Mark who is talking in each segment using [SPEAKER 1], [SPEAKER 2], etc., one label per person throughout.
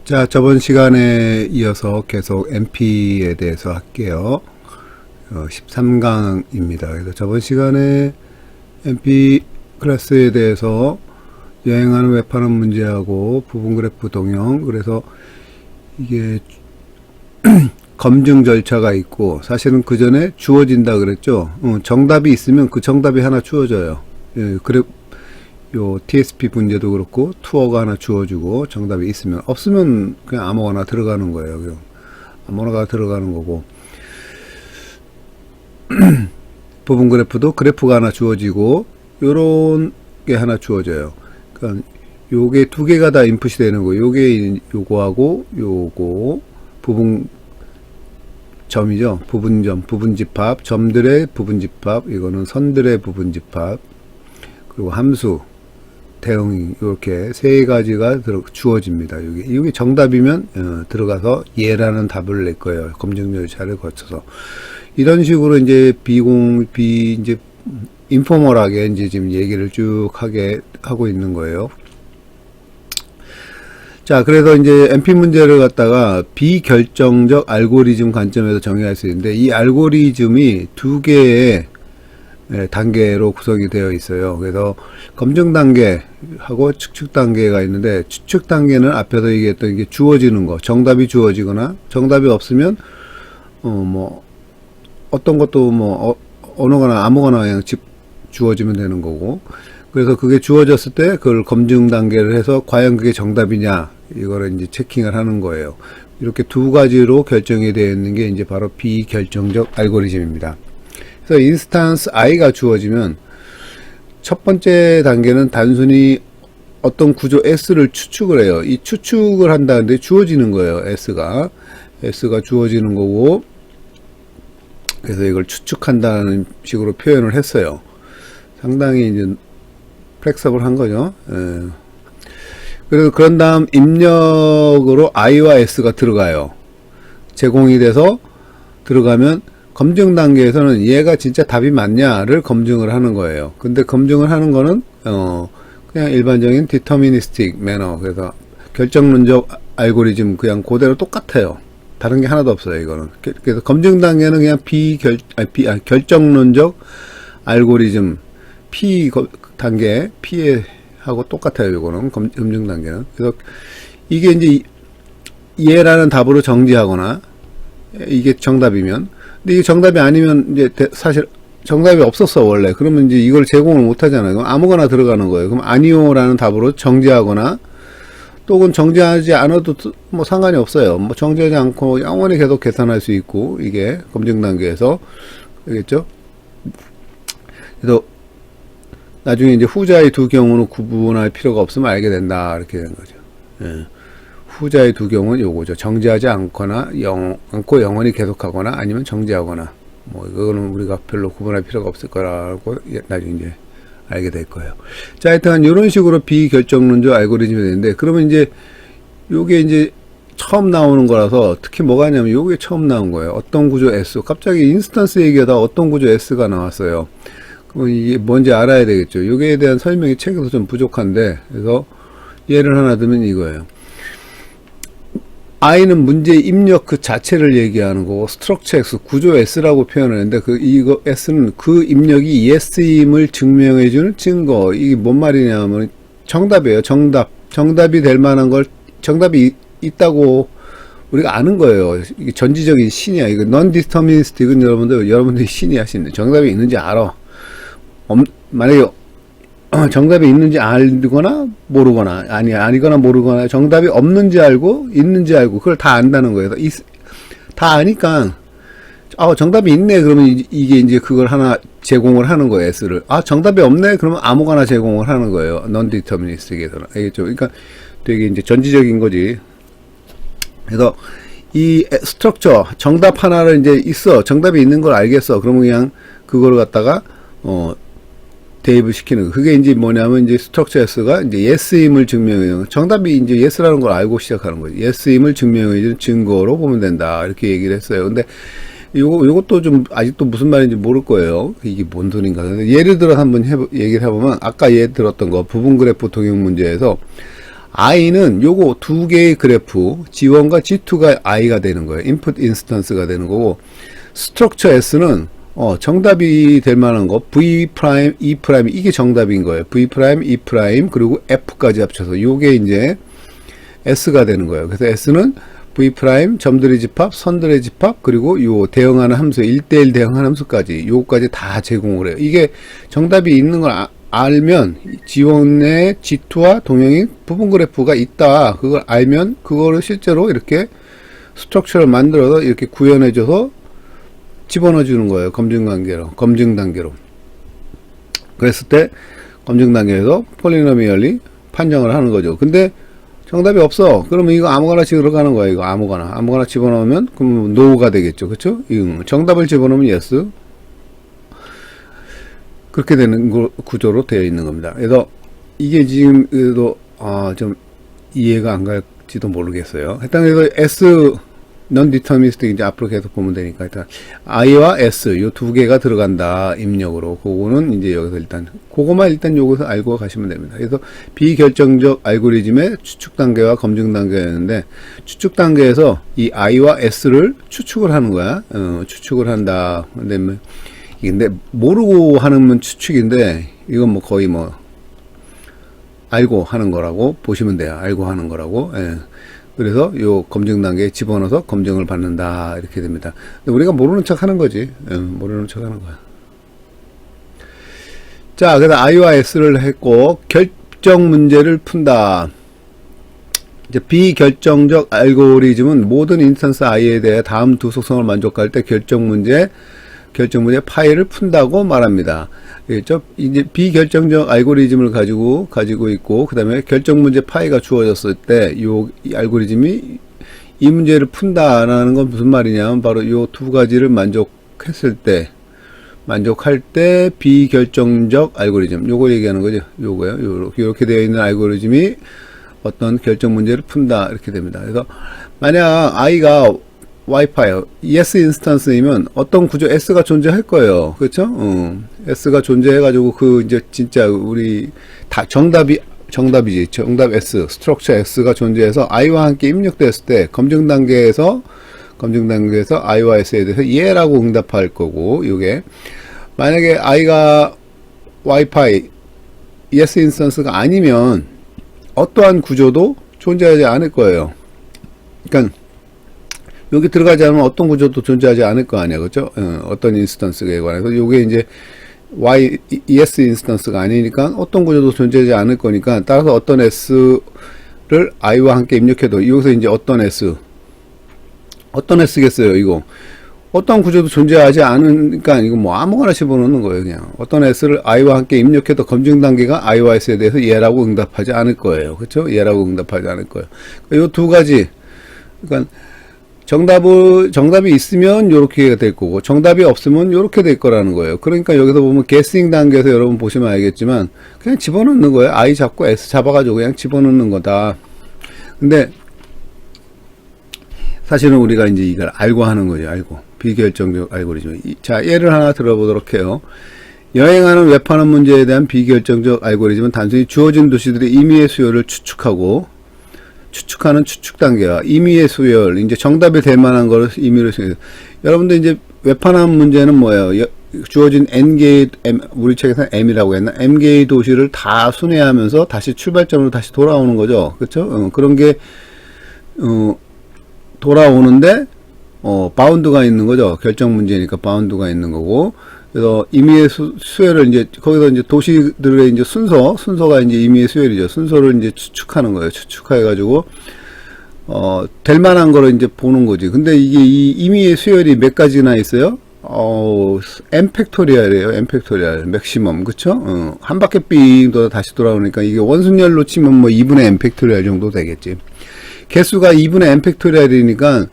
[SPEAKER 1] 자, 저번 시간에 이어서 계속 MP에 대해서 할게요. 13강입니다. 그래서 저번 시간에 MP 클래스에 대해서 여행하는 웹하는 문제하고 부분 그래프 동형, 그래서 이게 검증 절차가 있고, 사실은 그 전에 주어진다 그랬죠. 정답이 있으면 그 정답이 하나 주어져요. 예, 그래, 요 TSP 문제도 그렇고 투어가 하나 주어지고 정답이 있으면, 없으면 그냥 아무거나 들어가는 거예요. 그냥 아무거나 들어가는 거고, 부분 그래프도 그래프가 하나 주어지고 요런 게 하나 주어져요. 그러니까 요게 두 개가 다 인풋이 되는 거. 요게 요거하고 요거 부분 점이죠. 부분점, 부분집합, 점들의 부분집합, 이거는 선들의 부분집합, 그리고 함수 대응이 이렇게 세 가지가 주어집니다. 이게 정답이면 들어가서 예라는 답을 낼 거예요. 검증 절차를 거쳐서 이런 식으로 이제 이제 인포멀하게 이제 지금 얘기를 쭉 하고 있는 거예요. 자, 그래서 이제 MP 문제를 갖다가 비결정적 알고리즘 관점에서 정의할 수 있는데, 이 알고리즘이 두 개의 단계로 구성이 되어 있어요. 그래서 검증 단계하고 추측 단계가 있는데, 추측 단계는 앞에서 얘기했던 게 주어지는 거, 정답이 주어지거나, 정답이 없으면 뭐 어떤 것도 어느 거나 아무거나 그냥 주어지면 되는 거고, 그래서 그게 주어졌을 때 그걸 검증 단계를 해서 과연 그게 정답이냐, 이거를 이제 체킹을 하는 거예요. 이렇게 두 가지로 결정이 되어 있는 게 이제 바로 비결정적 알고리즘입니다. 그래서 인스턴스 i가 주어지면 첫 번째 단계는 단순히 어떤 구조 S를 추측을 해요. 이 추측을 한다는데 주어지는 거예요. S가 주어지는 거고, 그래서 이걸 추측한다는 식으로 표현을 했어요. 상당히 이제 플렉서블한 거죠. 그래서 그런 다음 입력으로 i와 s가 들어가요. 제공이 돼서 들어가면 검증 단계에서는 얘가 진짜 답이 맞냐를 검증을 하는 거예요. 근데 검증을 하는 거는 그냥 일반적인 deterministic manner, 그래서 결정론적 알고리즘 그냥 그대로 똑같아요. 다른 게 하나도 없어요, 이거는. 그래서 검증 단계는 그냥 결정론적 알고리즘 P 단계, P에 하고 똑같아요, 이거는. 검증 단계는. 그래서 이게 이제 예라는 답으로 정지하거나, 이게 정답이면, 근데 이게 정답이 아니면 이제 사실 정답이 없었어, 원래. 그러면 이제 이걸 제공을 못 하잖아요. 그럼 아무거나 들어가는 거예요. 그럼 아니오라는 답으로 정지하거나, 또는 정지하지 않아도 뭐 상관이 없어요. 뭐 정지하지 않고 영원히 계속 계산할 수 있고, 이게 검증 단계에서. 알겠죠? 그래서 나중에 이제 후자의 두 경우는 구분할 필요가 없으면 알게 된다, 이렇게 된 거죠. 예. 후자의 두 경우는 요거죠. 정지하지 않거나 않고 영원히 계속하거나, 아니면 정지하거나, 뭐 이거는 우리가 별로 구분할 필요가 없을 거라고 나중에 이제 알게 될 거예요. 자, 하여튼 이런 식으로 비결정론적 알고리즘이 되는데, 그러면 이제 요게 이제 처음 나오는 거라서, 특히 뭐가 있냐면 요게 처음 나온 거예요. 어떤 구조 S, 갑자기 인스턴스 얘기하다 어떤 구조 S가 나왔어요. 그럼 이게 뭔지 알아야 되겠죠. 요게에 대한 설명이 책에서 좀 부족한데, 그래서 예를 하나 들면 이거예요. I는 문제 입력 그 자체를 얘기하는 거고, 스트럭처 X, 구조 S라고 표현하는데, 이거 S는 그 입력이 Yes임을 증명해주는 증거. 이게 뭔 말이냐면, 정답이에요. 정답이 될 만한 걸, 정답이 있다고 우리가 아는 거예요. 이게 전지적인 신이야. 이거 non-deterministic은 여러분들이 신이야, 신. 정답이 있는지 알아. 만약에 정답이 있는지 알거나 모르거나, 아니거나 모르거나, 정답이 없는지 알고 있는지 알고, 그걸 다 안다는 거예요. 다 아니까 정답이 있네, 그러면 이게 이제 그걸 하나 제공을 하는 거예요. S를. 정답이 없네, 그러면 아무거나 제공을 하는 거예요. non-deterministic에서는. 알겠죠? 그러니까 되게 이제 전지적인 거지. 그래서 이 스트럭처, 정답 하나를 이제 있어, 정답이 있는 걸 알겠어, 그러면 그냥 그걸 갖다가 대입을 시키는 거. 그게 이제 뭐냐면, 이제 스트럭처 S가 이제 Yes임을 증명해요. 정답이 이제 Yes라는 걸 알고 시작하는 거지. Yes임을 증명해주는 증거로 보면 된다, 이렇게 얘기를 했어요. 근데 요것도 좀 아직도 무슨 말인지 모를 거예요. 이게 뭔 소린가. 예를 들어 한번 얘기를 해보면, 아까 들었던 거 부분 그래프 동형 문제에서 i는 요거 두 개의 그래프 G1과 G2가 i가 되는 거예요. 인풋 인스턴스가 되는 거고, 스트럭처 S는 정답이 될 만한 거 V 프라임, E 프라임 이게 정답인 거예요. V 프라임, E 프라임 그리고 F까지 합쳐서 요게 이제 S가 되는 거예요. 그래서 S는 V 프라임, 점들의 집합, 선들의 집합 그리고 요 대응하는 함수 1대1 대응하는 함수까지 요거까지 다 제공을 해요. 이게 정답이 있는 걸 알면 G1의 G2와 동형인 부분 그래프가 있다. 그걸 알면 그거를 실제로 이렇게 스트럭처를 만들어서 이렇게 구현해줘서 집어넣어 주는 거예요. 검증 단계로. 그랬을 때 검증 단계에서 폴리노미얼리 판정을 하는 거죠. 근데 정답이 없어. 그러면 이거 아무거나 들어가는 거야. 이거 아무거나 집어넣으면 그럼 no가 되겠죠. 그렇죠? 정답을 집어넣으면 yes. 그렇게 되는 구조로 되어 있는 겁니다. 그래서 이게 지금 그래도 좀 이해가 안 갈지도 모르겠어요. 일단 그래서 S non-deterministic 이제 앞으로 계속 보면 되니까 일단 I와 S 요 두 개가 들어간다 입력으로. 그거는 이제 여기서 그거만 일단 여기서 알고 가시면 됩니다. 그래서 비결정적 알고리즘의 추측 단계와 검증 단계였는데, 추측 단계에서 이 I와 S를 추측을 하는 거야. 추측을 한다. 근데 모르고 하는 추측인데 이건 뭐 거의 뭐 알고 하는 거라고 보시면 돼요. 알고 하는 거라고. 예. 그래서 요 검증 단계에 집어넣어서 검증을 받는다 이렇게 됩니다. 근데 우리가 모르는 척 하는 거지. 모르는 척 하는 거야. 자, 그래서 I와 S를 했고 결정 문제를 푼다. 이제 비결정적 알고리즘은 모든 인스턴스 I에 대해 다음 두 속성을 만족할 때 결정 문제 파일을 푼다고 말합니다. 그렇죠? 이제 비결정적 알고리즘을 가지고 있고, 그 다음에 결정 문제 파이가 주어졌을 때, 이 알고리즘이 이 문제를 푼다라는 건 무슨 말이냐면, 바로 요 두 가지를 만족할 때 비결정적 알고리즘, 요거 얘기하는 거죠. 요거요. 요렇게 되어 있는 알고리즘이 어떤 결정 문제를 푼다, 이렇게 됩니다. 그래서, 만약 I가 와이파이 yes 인스턴스이면 어떤 구조 S가 존재할 거예요. 그렇죠? S가 존재해 가지고 이제 진짜 우리 다 정답이지. 정답 S, 스트럭처 S가 존재해서 I와 함께 입력됐을 때 검증 단계에서 I와 S에 대해서 예라고 응답할 거고, 요게 만약에 I가 와이파이 yes 인스턴스가 아니면 어떠한 구조도 존재하지 않을 거예요. 그러니까 여기 들어가지 않으면 어떤 구조도 존재하지 않을 거 아니야. 그죠? 어떤 인스턴스에 관해서. 요게 이제 yes 인스턴스가 아니니까 어떤 구조도 존재하지 않을 거니까, 따라서 어떤 S를 I와 함께 입력해도, 여기서 이제 어떤 S겠어요, 이거. 어떤 구조도 존재하지 않으니까, 이거 뭐 아무거나 집어넣는 거예요, 그냥. 어떤 S를 I와 함께 입력해도 검증 단계가 I와 S에 대해서 예라고 응답하지 않을 거예요. 그쵸? 예라고 응답하지 않을 거예요. 요 두 가지. 그러니까, 정답이 있으면 요렇게 될 거고, 정답이 없으면 요렇게 될 거라는 거예요. 그러니까 여기서 보면 guessing 단계에서 여러분 보시면 알겠지만 그냥 집어넣는 거예요. I 잡고 S 잡아가지고 그냥 집어넣는 거다. 근데 사실은 우리가 이제 이걸 알고 하는 거죠. 알고. 비결정적 알고리즘. 자, 예를 하나 들어보도록 해요. 여행하는 웹하는 문제에 대한 비결정적 알고리즘은 단순히 주어진 도시들의 임의의 수요를 추측하는 추측 단계와 임의의 수열, 이제 정답이 될 만한 거를 임의로 수열. 여러분들 이제 웹하는 문제는 뭐예요? 주어진 n개의 우리 책에서는 m이라고 했나? m개의 도시를 다 순회하면서 다시 출발점으로 다시 돌아오는 거죠. 그렇죠? 그런 게 돌아오는데 바운드가 있는 거죠. 결정 문제니까 바운드가 있는 거고. 그래서 임의의 수열을 이제 거기서 이제 도시들의 이제 순서가 이제 임의의 수열이죠. 순서를 이제 추측하는 거예요. 추측해가지고 될 만한 거를 이제 보는 거지. 근데 이게 이 임의의 수열이 몇 가지나 있어요? n 팩토리얼이에요. n 팩토리얼 맥시멈, 그쵸? 한 바퀴 삥 돌아 다시 돌아오니까 이게 원순열로 치면 뭐 2분의 n 팩토리얼 정도 되겠지. 개수가 2분의 n 팩토리얼이니까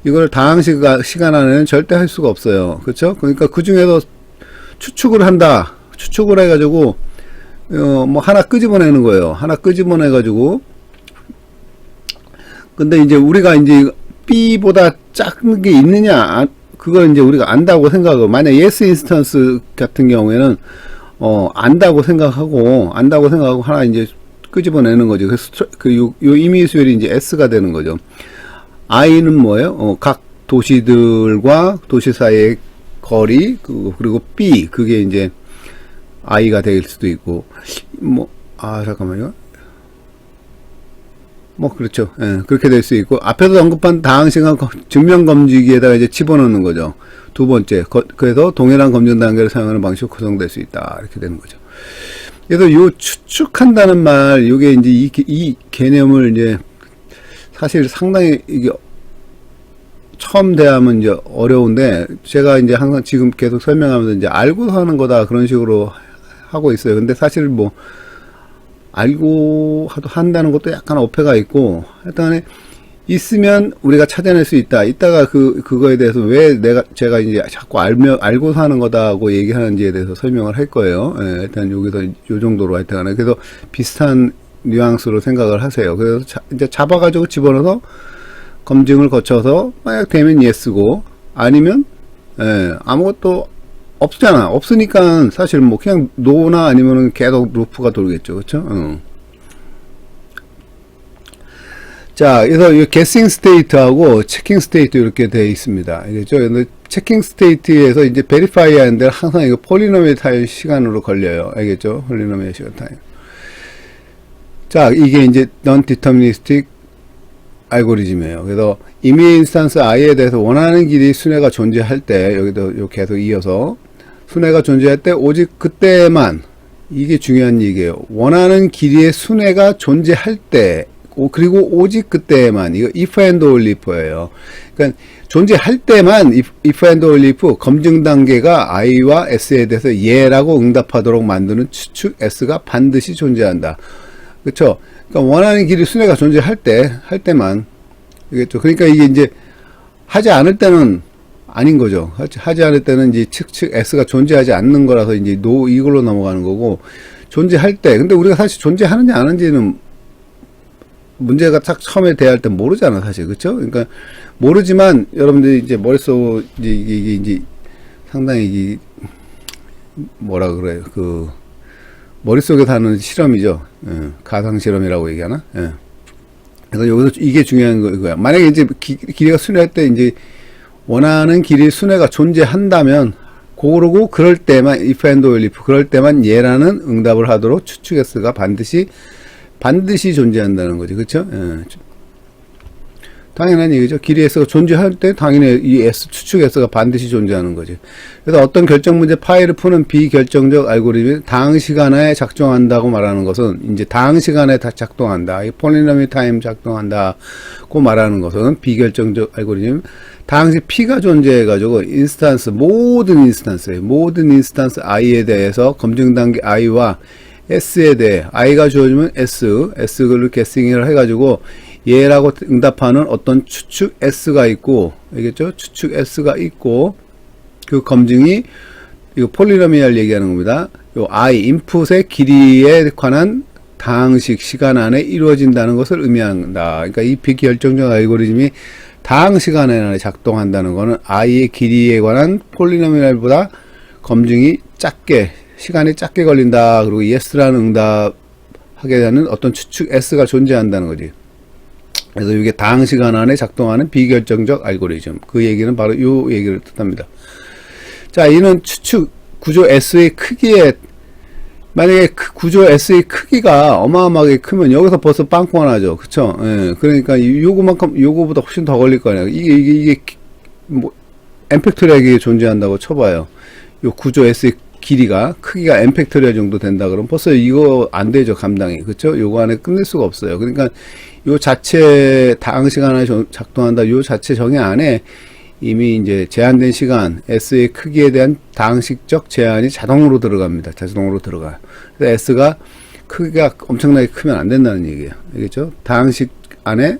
[SPEAKER 1] 이걸 다항 시간 안에는 절대 할 수가 없어요. 그쵸? 그러니까 그 중에서 추측을 한다. 추측을 해가지고, 뭐, 하나 끄집어내는 거예요. 하나 끄집어내가지고, 근데 이제 우리가 이제 B보다 작은 게 있느냐, 그걸 이제 우리가 안다고 생각하고, 만약 yes 인스턴스 같은 경우에는, 안다고 생각하고 하나 이제 끄집어내는 거죠. 그래서 요 임의 수열이 이제 S가 되는 거죠. I는 뭐예요? 각 도시들과 도시 사이의 거리, 그리고 B, 그게 이제 I가 될 수도 있고, 잠깐만요. 그렇죠. 예, 그렇게 될 수 있고, 앞에서 언급한 다항시간 증명검지기에다가 이제 집어넣는 거죠. 두 번째. 그래서 동일한 검증 단계를 사용하는 방식으로 구성될 수 있다. 이렇게 되는 거죠. 그래서 요 추측한다는 말, 요게 이제 이 개념을 이제 사실 상당히 이게 처음 대하면 이제 어려운데, 제가 이제 항상 지금 계속 설명하면서 이제 알고서 하는 거다 그런 식으로 하고 있어요. 근데 사실 알고 한다는 것도 약간 어폐가 있고, 하여튼 있으면 우리가 찾아낼 수 있다. 이따가 그거에 대해서 왜 제가 이제 자꾸 알고서 하는 거다고 얘기하는지에 대해서 설명을 할 거예요. 예, 일단 여기서 요 정도로 하여튼 그래서 비슷한 뉘앙스로 생각을 하세요. 그래서 이제 잡아가지고 집어넣어서 검증을 거쳐서 만약 되면 예스고, 아니면 아무것도 없잖아. 없으니까 사실 그냥 노나 아니면은 계속 루프가 돌겠죠. 그렇죠? 자, 그래서 이 guessing state하고 checking state 이렇게 되어 있습니다. 알겠죠? 근데 checking state에서 이제 verify 하는 데는 항상 이거 폴리노미얼 타임 시간으로 걸려요. 알겠죠? 폴리노미얼 시간 타임. 자, 이게 이제 non-deterministic 알고리즘이에요. 그래서 이미 인스턴스 i에 대해서 원하는 길이 순회가 존재할 때, 여기도 계속 이어서 순회가 존재할 때 오직 그때만, 이게 중요한 얘기예요. 원하는 길이의 순회가 존재할 때, 그리고 오직 그때만, 이거 if and only if예요. 그러니까 존재할 때만 if and only if 검증 단계가 i와 s에 대해서 예라고 응답하도록 만드는 추측 s가 반드시 존재한다. 그렇죠? 그러니까 원하는 길이 순회가 존재할 때만, 알겠죠? 그러니까 이게 이제 하지 않을 때는 아닌 거죠. 하지 않을 때는 이제 측 S가 존재하지 않는 거라서 이제 이걸로 넘어가는 거고, 존재할 때, 근데 우리가 사실 존재하는지 안 하는지는 문제가 딱 처음에 대할 때 모르잖아, 사실. 그쵸? 그러니까 모르지만 여러분들이 이제 머릿속, 이게 이제 상당히 뭐라 그래요. 머릿속에서 하는 실험이죠. 가상 실험이라고 얘기하나? 예. 그래서 여기서 이게 중요한 거야. 만약에 이제 길이가 순회할 때 이제 원하는 길이 순회가 존재한다면, 그러고 그럴 때만 if and only if 그럴 때만 예라는 응답을 하도록 추측 S가 반드시 존재한다는 거죠. 그렇죠? 예. 당연한 얘기죠. 길이 S가 존재할 때 당연히 이 추측 S가 반드시 존재하는 거죠. 그래서 어떤 결정 문제 파일을 푸는 비결정적 알고리즘이 다항 시간에 작동한다고 말하는 것은, 이제 다항 시간에 다 작동한다. 이 폴리노미 타임 작동한다고 말하는 것은 비결정적 알고리즘, 다항시 P가 존재해가지고 모든 인스턴스 I에 대해서 검증 단계 I와 S에 대해, I가 주어지면 S를 게싱을 해가지고 예라고 응답하는 어떤 추측 S가 있고, 알겠죠? 추측 S가 있고, 그 검증이, 이거 폴리노미얼 얘기하는 겁니다. 요 I, 인풋의 길이에 관한 다항식 시간 안에 이루어진다는 것을 의미한다. 그러니까 이 비결정적 알고리즘이 다항 시간 안에 작동한다는 것은 I의 길이에 관한 폴리노미얼보다 검증이 시간이 작게 걸린다. 그리고 yes라는 응답하게 되는 어떤 추측 S가 존재한다는 거지. 그래서 이게 다항 시간 안에 작동하는 비결정적 알고리즘. 그 얘기는 바로 이 얘기를 뜻합니다. 자, 이는 추측 구조 S의 크기에, 만약에 구조 S의 크기가 어마어마하게 크면 여기서 벌써 빵꾸가 나죠. 그쵸? 예. 그러니까 요거보다 훨씬 더 걸릴 거아니에요. 이게 n팩토리얼이 존재한다고 쳐봐요. 요 구조 S의 크기가 n팩토리얼 정도 된다 그러면 벌써 이거 안 되죠, 감당이. 그쵸? 요거 안에 끝낼 수가 없어요. 그러니까 요 자체 다항 시간에 작동한다. 요 자체 정의 안에 이미 이제 제한된 시간 S의 크기에 대한 다항식적 제한이 자동으로 들어갑니다. 자동으로 들어가요. 그래서 S가 크기가 엄청나게 크면 안 된다는 얘기예요. 알겠죠? 다항식 안에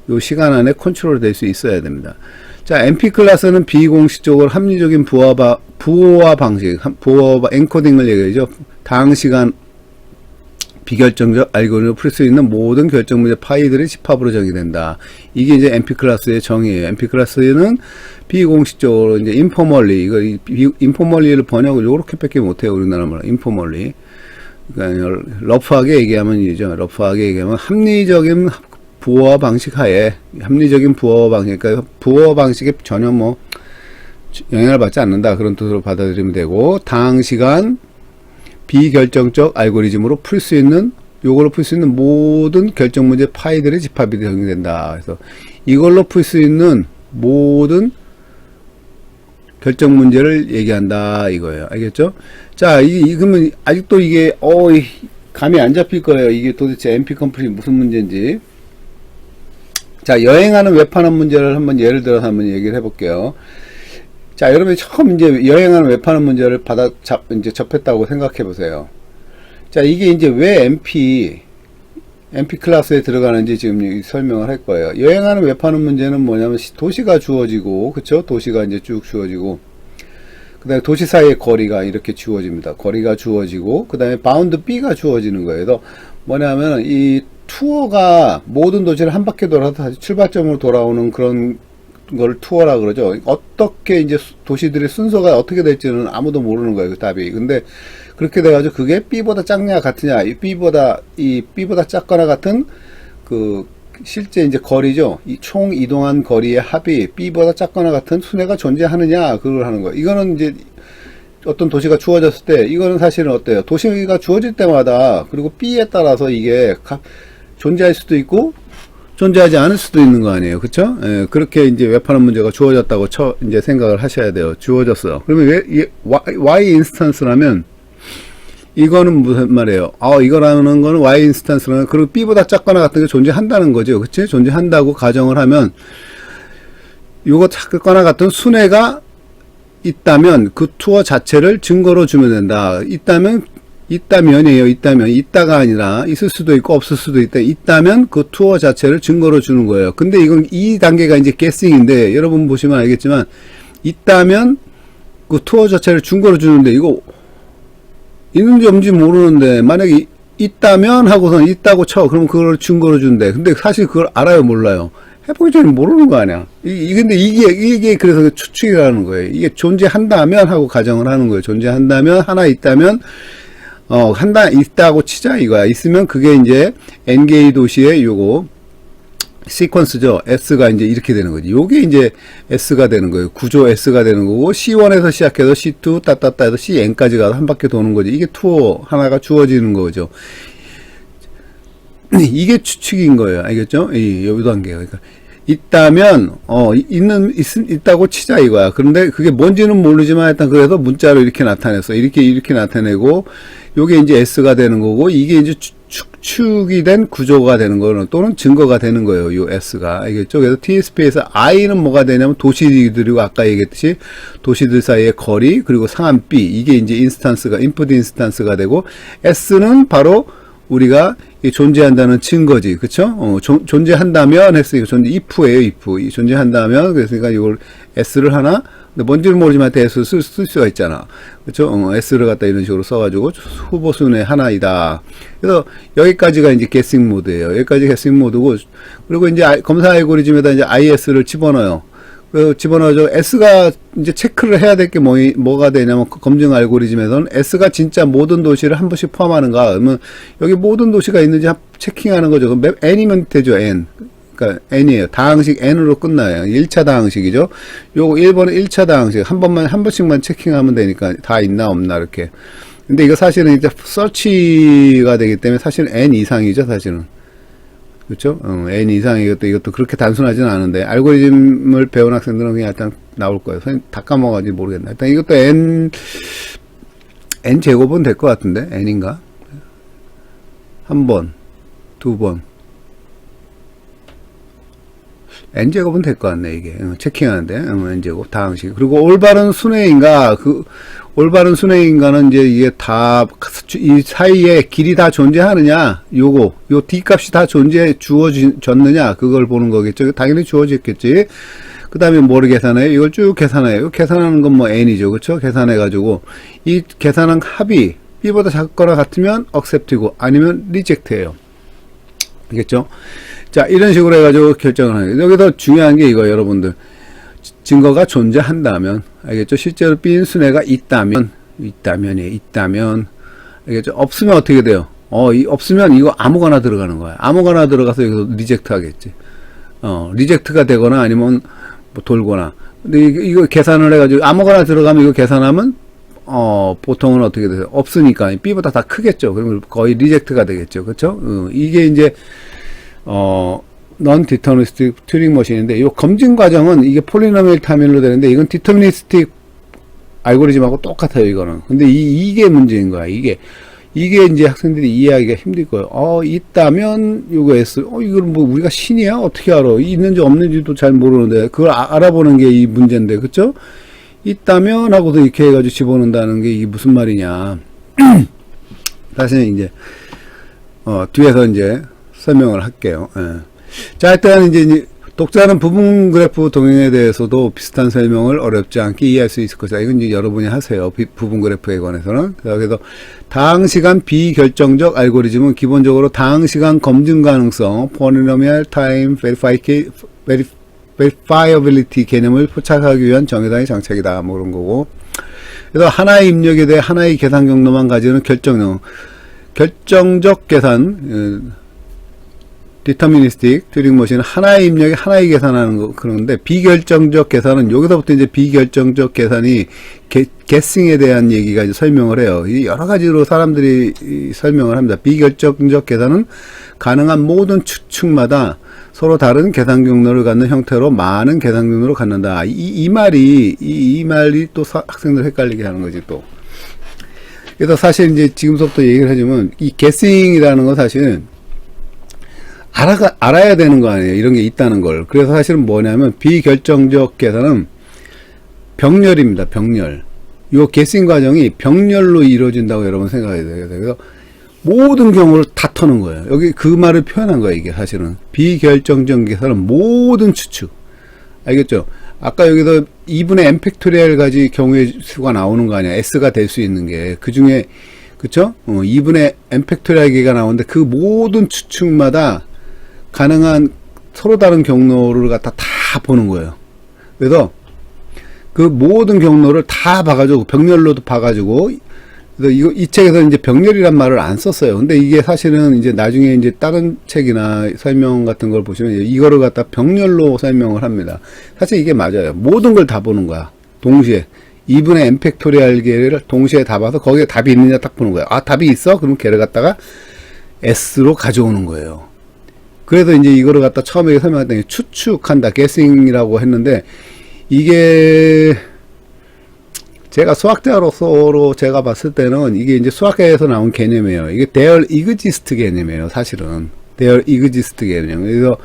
[SPEAKER 1] 요 시간 안에 컨트롤 될 수 있어야 됩니다. 자, NP 클래스는 비공식적으로 합리적인 부호화 방식, 부호화 엔코딩을 얘기하죠. 다항 시간 비결정적 알고리즘을 풀 수 있는 모든 결정 문제 파일들이 집합으로 정의된다. 이게 이제 NP 클래스의 정의예요. NP 클래스는 비공식적으로 이제 인포멀리, 인포멀리를 번역을 요렇게밖에 못해요. 우리나라 말로 인포멀리. 그러니까 러프하게 얘기하면 이죠. 러프하게 얘기하면 합리적인 부호 방식 하에, 합리적인 부호 방식, 그러니까 부호 방식에 전혀 뭐 영향을 받지 않는다, 그런 뜻으로 받아들이면 되고, 당시간 비결정적 알고리즘으로 풀 수 있는, 요걸로 풀 수 있는 모든 결정 문제 파이들의 집합이 적용된다. 그래서 이걸로 풀 수 있는 모든 결정 문제를 얘기한다, 이거예요. 알겠죠? 자, 그러면 아직도 이게 감이 안 잡힐 거예요. 이게 도대체 NP 컴플릿이 무슨 문제인지. 자, 여행하는 웹하는 문제를 한번 예를 들어서 한번 얘기를 해볼게요. 자, 여러분이 처음 이제 여행하는 웹하는 문제를 이제 접했다고 생각해 보세요. 자, 이게 이제 왜 NP 클래스에 들어가는지 지금 설명을 할 거예요. 여행하는 웹하는 문제는 뭐냐면 도시가 주어지고, 그쵸? 도시가 이제 쭉 주어지고, 그 다음에 도시 사이의 거리가 이렇게 주어집니다. 거리가 주어지고, 그 다음에 바운드 B가 주어지는 거예요. 그래서 뭐냐면 이 투어가 모든 도시를 한 바퀴 돌아서 다시 출발점으로 돌아오는 그런 걸 투어라 그러죠. 어떻게 이제 도시들의 순서가 어떻게 될지는 아무도 모르는 거예요, 그 답이. 근데 그렇게 돼가지고 그게 B보다 작냐 같으냐, B보다 작거나 같은 그 실제 이제 거리죠. 이 총 이동한 거리의 합이 B보다 작거나 같은 순회가 존재하느냐, 그걸 하는 거예요. 이거는 이제 어떤 도시가 주어졌을 때, 이거는 사실은 어때요? 도시가 주어질 때마다, 그리고 B에 따라서 이게 존재할 수도 있고 존재하지 않을 수도 있는 거 아니에요, 그쵸? 예, 그렇게 이제 웹하는 문제가 주어졌다고 이제 생각을 하셔야 돼요. 주어졌어. 그러면 Y 인스턴스라면 이거는 무슨 말이에요? 이거라는 거는 Y 인스턴스라는, 그리고 B보다 작거나 같은 게 존재한다는 거죠, 그치? 존재한다고 가정을 하면, 요거 작거나 같은 순회가 있다면 그 투어 자체를 증거로 주면 된다. 있다면이에요. 있다가 아니라 있을 수도 있고 없을 수도 있다. 있다면 그 투어 자체를 증거로 주는 거예요. 근데 이건 이 단계가 이제 guessing인데, 여러분 보시면 알겠지만, 있다면 그 투어 자체를 증거로 주는데, 이거 있는지 없는지 모르는데, 만약에 있다면 하고선 있다고 쳐. 그럼 그걸 증거로 준대. 근데 사실 그걸 알아요, 몰라요? 해보기 전에 모르는 거 아니야. 근데 이게 그래서 추측이라는 거예요. 이게 존재한다면 하고 가정을 하는 거예요. 존재한다면, 하나 있다면, 있다고 치자, 이거야. 있으면 그게 이제 N개의 도시의 요거, 시퀀스죠. S가 이제 이렇게 되는 거지. 요게 이제 S가 되는 거예요. 구조 S가 되는 거고, C1에서 시작해서 C2, 따따따 해서 CN까지 가서 한 바퀴 도는 거지. 이게 투어 하나가 주어지는 거죠. 이게 추측인 거예요. 알겠죠? 요 단계가. 그러니까 있다면, 있다고 치자, 이거야. 그런데 그게 뭔지는 모르지만 일단 그래서 문자로 이렇게 나타냈어. 이렇게 나타내고, 요게 이제 S가 되는 거고, 이게 이제 축이 된 구조가 되는 거는, 또는 증거가 되는 거예요, 요 S가. 알겠죠? 그래서 TSP에서 I는 뭐가 되냐면 도시들이고, 아까 얘기했듯이 도시들 사이의 거리, 그리고 상한 B, 이게 이제 인스턴트 인스턴스가 되고, S는 바로 우리가 존재한다는 증거지, 그쵸? 존재한다면 했으니까, if예요, if. 존재한다면, 그랬으니까 이걸 S를 하나, 근데 뭔지는 모르지만 S 쓸 수가 있잖아. 그쵸? S를 갖다 이런 식으로 써가지고, 후보 순위 하나이다. 그래서 여기까지가 이제 guessing 모드예요. 여기까지 guessing 모드고, 그리고 이제 검사 알고리즘에다 이제 IS를 집어넣어요. 집어넣어줘. S가 이제 체크를 해야 될 게 뭐가 되냐면, 검증 알고리즘에서는 S가 진짜 모든 도시를 한 번씩 포함하는가, 그러면 여기 모든 도시가 있는지 체킹하는 거죠. 맵 N이면 되죠, N. 그러니까 N이에요. 다항식 N으로 끝나요. 1차 다항식이죠. 요거 1번은 1차 다항식. 한 번씩만 체킹하면 되니까 다 있나 없나, 이렇게. 근데 이거 사실은 이제 서치가 되기 때문에 사실은 N 이상이죠, 사실은. 그렇죠? N 이상이 이것도 그렇게 단순하지는 않은데, 알고리즘을 배운 학생들은 그냥 일단 나올 거예요. 선생님 다 까먹어가지고 모르겠네. 일단 이것도 N 제곱은 될 것 같은데, N인가? 한 번, 두 번. N제곱은 될 것 같네, 이게. 체킹하는데, N제곱, 다항식. 그리고 올바른 순회인가, 올바른 순회인가는 이제 이게 이 사이에 길이 다 존재하느냐, 요 D값이 다 주어졌느냐, 그걸 보는 거겠죠. 당연히 주어졌겠지. 그 다음에 뭐를 계산해요? 이걸 쭉 계산해요. 계산하는 건 뭐 N이죠. 그쵸? 계산해가지고, 이 계산한 합이 B보다 작거나 같으면 accept이고, 아니면 reject예요. 알겠죠? 자, 이런 식으로 해가지고 결정을 하는 거예요. 여기서 중요한 게 이거, 여러분들. 증거가 존재한다면, 알겠죠? 실제로 B인 순회가 있다면, 알겠죠? 없으면 어떻게 돼요? 없으면 이거 아무거나 들어가는 거야. 아무거나 들어가서 여기서 리젝트 하겠지. 리젝트가 되거나 아니면 뭐 돌거나. 근데 이거 계산을 해가지고 아무거나 들어가면 이거 계산하면 보통은 어떻게 돼요? 없으니까 B보다 다 크겠죠. 그러면 거의 리젝트가 되겠죠. 그렇죠? 이게 이제 non deterministic 튜링 머신인데 이 검증 과정은 이게 폴리노미얼 타임으로 되는데 이건 디터미니스틱 알고리즘하고 똑같아요. 이거는. 근데 이게 문제인 거야. 이게 이제 학생들이 이해하기가 힘들 거예요. 있다면 요거 S. 이건 뭐 우리가 신이야? 어떻게 알아? 있는지 없는지도 잘 모르는데 그걸 알아보는 게 이 문제인데, 그렇죠? 있다면 하고도 이렇게 해가지고 집어넣는다는 게 이게 무슨 말이냐. 사실 이제 뒤에서 이제 설명을 할게요. 예. 자, 일단 이제 독자는 부분 그래프 동영에 대해서도 비슷한 설명을 어렵지 않게 이해할 수 있을 것이다. 이건 이제 여러분이 하세요. 부분 그래프에 관해서는. 그래서 다항시간 비결정적 알고리즘은 기본적으로 다항시간 검증 가능성, polynomial time verifiability 개념을 포착하기 위한 정의당의 장착이다. 뭐 그런 거고. 그래서 하나의 입력에 대해 하나의 계산 경로만 가지는 결정적 계산, 디터미니스틱 튜링 머신은 하나의 입력에 하나의 계산하는 거. 그런데 비결정적 계산은 여기서부터 이제 비결정적 계산이 guessing에 대한 얘기가 이제 설명을 해요. 여러 가지로 사람들이 설명을 합니다. 비결정적 계산은 가능한 모든 추측마다 서로 다른 계산 경로를 갖는 형태로 많은 계산 경로를 갖는다. 이 말이 또 학생들 헷갈리게 하는 거지 또. 그래서 사실 이제 지금부터 얘기를 해주면 이 guessing이라는 건 사실은 알아야 되는 거 아니에요. 이런 게 있다는 걸. 그래서 사실은 뭐냐면 비결정적 계산은 병렬입니다. 병렬. 요 guessing 과정이 병렬로 이루어진다고 여러분 생각해야 돼요. 그래서 모든 경우를 다 터는 거예요. 여기 그 말을 표현한 거예요. 이게 사실은 비결정적 계산은 모든 추측. 알겠죠? 아까 여기서 2분의 n 팩토리얼 가지 경우의 수가 나오는 거 아니야. S가 될 수 있는 게. 그 중에 그쵸? 2분의 n 팩토리얼 개가 나오는데 그 모든 추측마다 가능한 서로 다른 경로를 갖다 다 보는 거예요. 그래서 그 모든 경로를 다 봐가지고 병렬로도 봐가지고 그래서 이 책에서 이제 병렬이란 말을 안 썼어요. 근데 이게 사실은 이제 나중에 이제 다른 책이나 설명 같은 걸 보시면 이거를 갖다 병렬로 설명을 합니다. 사실 이게 맞아요. 모든 걸 다 보는 거야. 동시에 2분의 n 팩토리얼 개를 동시에 다 봐서 거기에 답이 있느냐 딱 보는 거예요. 답이 있어? 그럼 걔를 갖다가 S로 가져오는 거예요. 그래서 이제 이거를 갖다 처음에 설명했던 게 추측한다, guessing이라고 했는데, 이게 제가 수학자로서 제가 봤을 때는 이게 이제 수학계에서 나온 개념이에요. 이게 there exists 개념이에요, 사실은. there exists 개념. 그래서,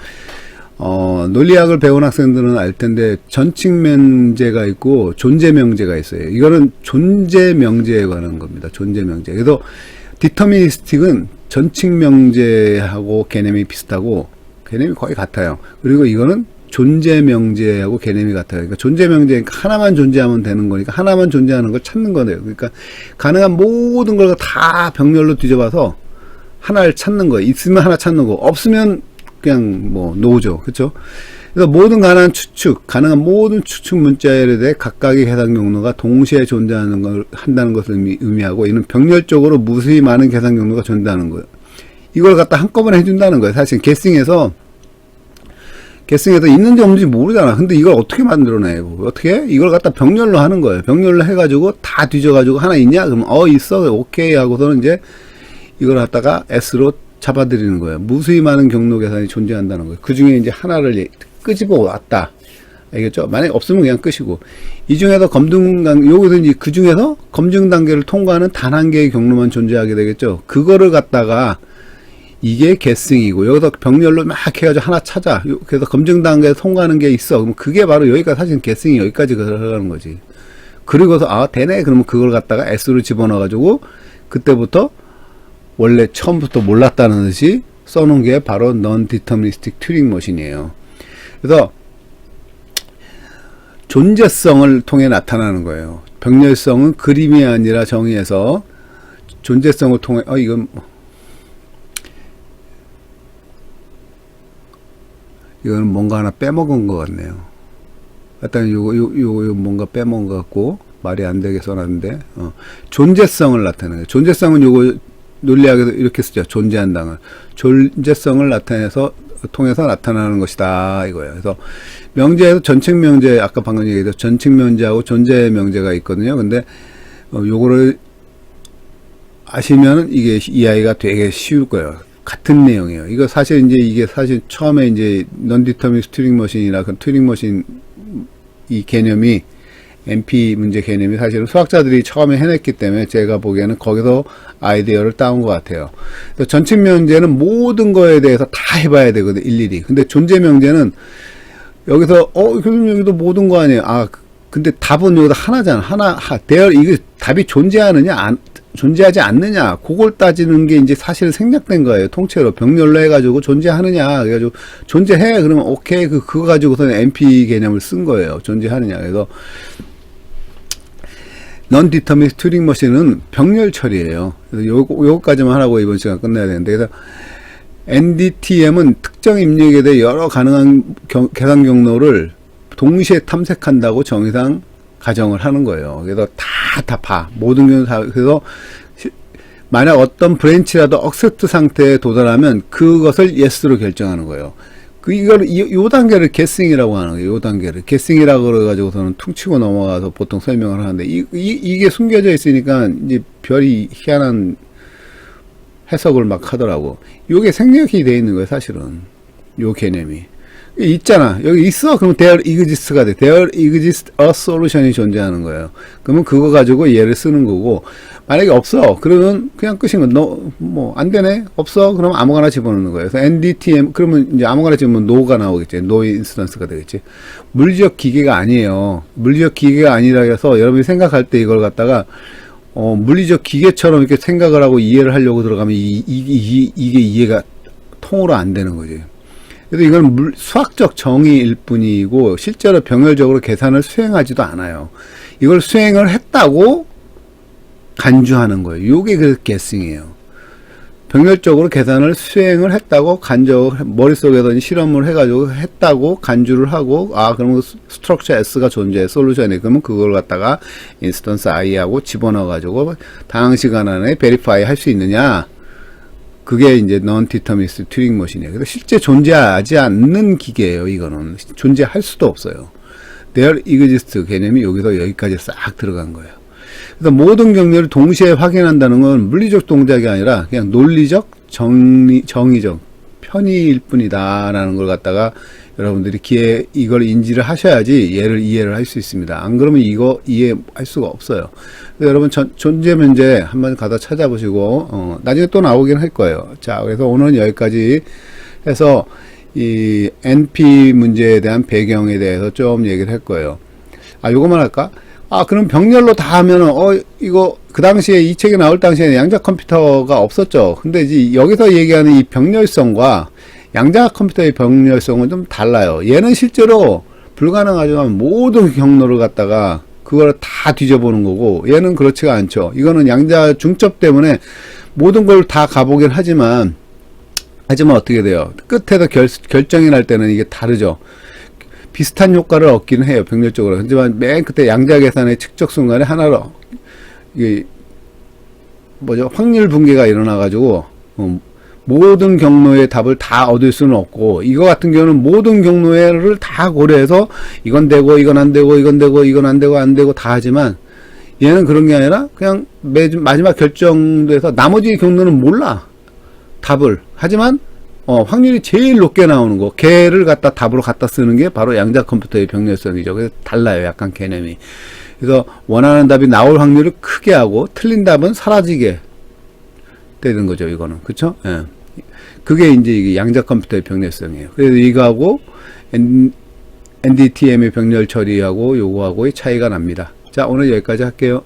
[SPEAKER 1] 논리학을 배운 학생들은 알 텐데, 전칙명제가 있고, 존재명제가 있어요. 이거는 존재명제에 관한 겁니다. 존재명제. 그래서, 디터미니스틱은 전칙명제하고 개념이 비슷하고 개념이 거의 같아요. 그리고 이거는 존재명제하고 개념이 같아요. 그러니까 존재명제 하나만 존재하면 되는 거니까 하나만 존재하는 걸 찾는 거네요. 그러니까 가능한 모든 걸 다 병렬로 뒤져봐서 하나를 찾는 거예요. 있으면 하나 찾는 거, 없으면 그냥 뭐 노죠. 그렇죠? 그래서 모든 가능한 모든 추측 문자에 대해 각각의 계산 경로가 동시에 존재하는 걸 한다는 것을 의미하고, 이는 병렬적으로 무수히 많은 계산 경로가 존재하는 거예요. 이걸 갖다 한꺼번에 해준다는 거예요. 사실 guessing에서 있는지 없는지 모르잖아. 근데 이걸 어떻게 만들어내? 어떻게? 이걸 갖다 병렬로 하는 거예요. 병렬로 해가지고 다 뒤져가지고 하나 있냐? 그러면 있어. 오케이 하고서는 이제 이걸 갖다가 S로 잡아들이는 거예요. 무수히 많은 경로 계산이 존재한다는 거예요. 그 중에 이제 하나를 끄집어 왔다. 알겠죠? 만약에 없으면 그냥 끄시고. 이 중에서 여기서 이제 그 중에서 검증 단계를 통과하는 단 한 개의 경로만 존재하게 되겠죠? 그거를 갖다가 이게 guessing이고, 여기서 병렬로 막 해가지고 하나 찾아. 그래서 검증 단계에 통과하는 게 있어. 그럼 그게 바로 여기까지, 사실 guessing이 여기까지 들어가는 거지. 그리고서, 되네. 그러면 그걸 갖다가 S로 집어넣어가지고, 그때부터 원래 처음부터 몰랐다는 듯이 써놓은 게 바로 non-deterministic 튜링 머신이에요. 그래서 존재성을 통해 나타나는 거예요. 병렬성은 그림이 아니라 정의에서 존재성을 통해 이거는 뭔가 하나 빼먹은 것 같네요. 일단 요거 뭔가 빼먹은 것 같고, 말이 안 되게 써놨는데, 존재성을 나타내는 거예요. 존재성은 요거 논리학에서 이렇게 쓰죠. 존재한다는. 존재성을 통해서 나타나는 것이다, 이거예요. 그래서 명제에서 전칙 명제, 아까 방금 얘기했던 전칙 명제하고 존재 명제가 있거든요. 근데, 요거를 아시면은 이게 이해하기가 되게 쉬울 거예요. 같은 내용이에요. 이게 사실 처음에 이제 non-deterministic Turing machine이나 그 튜링 머신 이 개념이 NP 문제 개념이 사실은 수학자들이 처음에 해냈기 때문에 제가 보기에는 거기서 아이디어를 따온 것 같아요. 전칙 명제는 모든 거에 대해서 다 해봐야 되거든, 일일이. 근데 존재 명제는 여기서 교수님 여기도 모든 거 아니에요. 근데 답은 여기다 하나잖아. 이게 답이 존재하지 않느냐, 그걸 따지는 게 이제 사실 생략된 거예요. 통째로 병렬로 해가지고 존재하느냐, 그래가지고 존재해, 그러면 오케이, 그거 가지고서는 NP 개념을 쓴 거예요. 존재하느냐. 그래서 non-deterministic Turing machine은 병렬 처리예요. 그래서 요거까지만 하라고 이번 시간 끝내야 되는데, 그래서 NDTM은 특정 입력에 대해 여러 가능한 계산 경로를 동시에 탐색한다고 정의상 가정을 하는 거예요. 그래서 다 봐. 모든 경우 다, 그래서 만약 어떤 브랜치라도 억셉트 상태에 도달하면 그것을 yes로 결정하는 거예요. 요 단계를 guessing이라고 하는 거예요. 요 단계를. guessing이라고 그래가지고서는 퉁치고 넘어가서 보통 설명을 하는데, 이게 숨겨져 있으니까 이제 별이 희한한 해석을 막 하더라고. 요게 생략이 돼 있는 거예요, 사실은. 요 개념이. 있잖아. 여기 있어. 그러면 there exists가 돼. there exists a solution이 존재하는 거예요. 그러면 그거 가지고 얘를 쓰는 거고, 만약에 없어. 그러면 그냥 끝인 거. 안 되네. 없어. 그럼 아무거나 집어넣는 거예요. 그래서 NDTM, 그러면 이제 아무거나 집으면 no가 나오겠지. no instance가 되겠지. 물리적 기계가 아니에요. 물리적 기계가 아니라 해서 여러분이 생각할 때 이걸 갖다가, 물리적 기계처럼 이렇게 생각을 하고 이해를 하려고 들어가면 이게 이해가 통으로 안 되는 거지. 그래서 이건 수학적 정의일 뿐이고 실제로 병렬적으로 계산을 수행하지도 않아요. 이걸 수행을 했다고 간주하는 거예요. 요게 그 guessing이에요. 병렬적으로 계산을 수행을 했다고 머릿속에서 실험을 해가지고 했다고 간주를 하고, 그러면 스트럭처 S가 존재해, 솔루션이. 그러면 그걸 갖다가 인스턴스 I하고 집어넣어가지고 당시간 안에 베리파이 할 수 있느냐. 그게 이제 non-deterministic Turing machine이에요. 그래서 실제 존재하지 않는 기계예요, 이거는. 존재할 수도 없어요. there exists 개념이 여기서 여기까지 싹 들어간 거예요. 그래서 모든 경로를 동시에 확인한다는 건 물리적 동작이 아니라 그냥 논리적, 정의적, 편의일 뿐이다라는 걸 갖다가 여러분들이 이걸 인지를 하셔야지 얘를 이해를 할 수 있습니다. 안 그러면 이거 이해할 수가 없어요. 여러분 존재 문제 한번 가서 찾아보시고 나중에 또 나오긴 할 거예요. 자, 그래서 오늘은 여기까지 해서 이 NP 문제에 대한 배경에 대해서 좀 얘기를 할 거예요. 요거만 할까? 그럼 병렬로 다 하면은 이거 그 당시에 이 책이 나올 당시에는 양자 컴퓨터가 없었죠. 근데 이제 여기서 얘기하는 이 병렬성과 양자 컴퓨터의 병렬성은 좀 달라요. 얘는 실제로 불가능하지만 모든 경로를 갖다가 그걸 다 뒤져보는 거고, 얘는 그렇지가 않죠. 이거는 양자 중첩 때문에 모든 걸 다 가보긴 하지만 어떻게 돼요? 끝에서 결정이 날 때는 이게 다르죠. 비슷한 효과를 얻기는 해요, 병렬적으로. 하지만 맨 끝에 양자 계산의 측정 순간에 하나로 이게 확률 붕괴가 일어나가지고 모든 경로의 답을 다 얻을 수는 없고, 이거 같은 경우는 모든 경로를 다 고려해서 이건 되고 이건 안 되고 이건 되고 이건 안 되고 안 되고 다 하지만, 얘는 그런 게 아니라 그냥 마지막 결정돼서 나머지 경로는 몰라, 답을. 하지만 확률이 제일 높게 나오는 거, 걔를 답으로 갖다 쓰는 게 바로 양자 컴퓨터의 병렬성이죠. 그래서 달라요, 약간 개념이. 그래서 원하는 답이 나올 확률을 크게 하고 틀린 답은 사라지게 되는 거죠, 이거는. 그쵸? 예. 그게 이제 이게 양자 컴퓨터의 병렬성이에요. 그래서 이거하고 NDTM의 병렬 처리하고 요거하고의 차이가 납니다. 자, 오늘 여기까지 할게요.